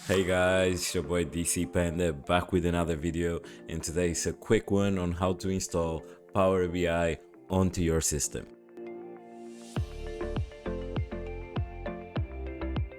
Hey guys, it's your boy DC Panda back with another video, and today is a quick one on how to install Power BI onto your system.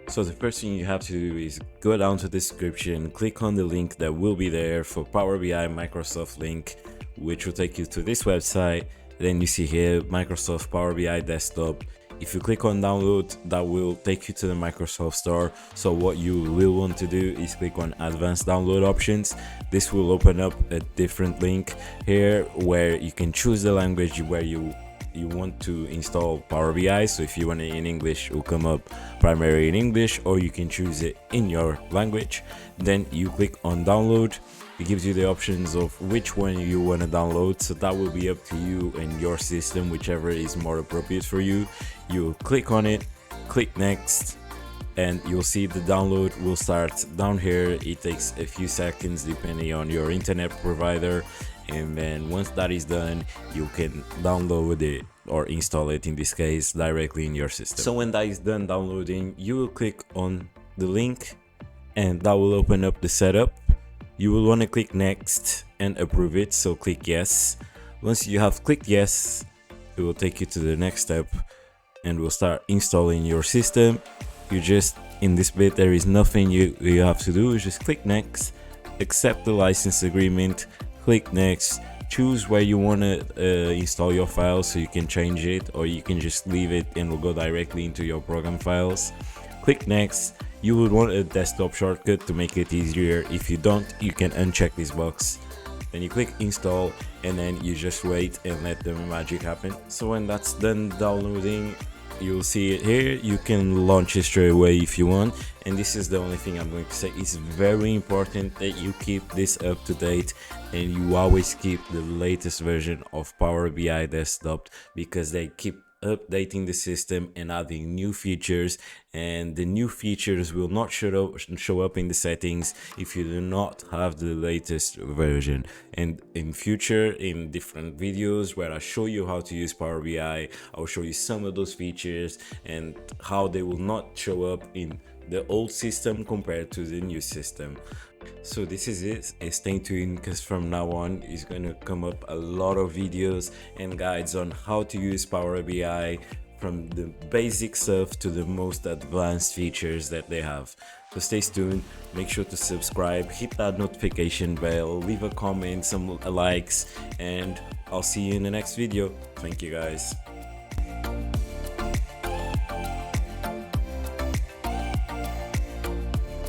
So the first thing you have to do is go down to the description, click on the link that will be there for Power BI Microsoft link, which will take you to this website. Then you see here Microsoft Power BI Desktop. If you click on download, that will take you to the Microsoft Store. So what you will want to do is click on advanced download options. This will open up a different link here where you can choose the language where you want to install Power BI. So if you want it in English, it will come up primarily in English, or you can choose it in your language. Then you click on download. It gives you the options of which one you want to download, so that will be up to you and your system, whichever is more appropriate for you. You click on it, click next, and you'll see the download will start down here. It takes a few seconds depending on your internet provider, and then once that is done, you can download it or install it, in this case, directly in your system. So when that is done downloading, you will click on the link and that will open up the setup. You will want to click next and approve it, so click yes. Once you have clicked yes, it will take you to the next step and will start installing your system. You just, in this bit, there is nothing you have to do. You just click next, accept the license agreement, click next, choose where you want to install your files, so you can change it or you can just leave it and will go directly into your program files. Click next. You would want a desktop shortcut to make it easier. If you don't, you can uncheck this box. Then you click install and then you just wait and let the magic happen. So when that's done downloading, you'll see it here. You can launch it straight away if you want, and this is the only thing I'm going to say. It's very important that you keep this up to date and you always keep the latest version of Power BI Desktop, because they keep updating the system and adding new features, and the new features will not show up in the settings if you do not have the latest version. And in future, in different videos where I show you how to use Power BI, I'll show you some of those features and how they will not show up in the old system compared to the new system. So this is it. Stay tuned, because from now on is going to come up a lot of videos and guides on how to use Power BI, from the basic stuff to the most advanced features that they have. So stay tuned, make sure to subscribe, hit that notification bell, leave a comment, some likes, and I'll see you in the next video. Thank you guys.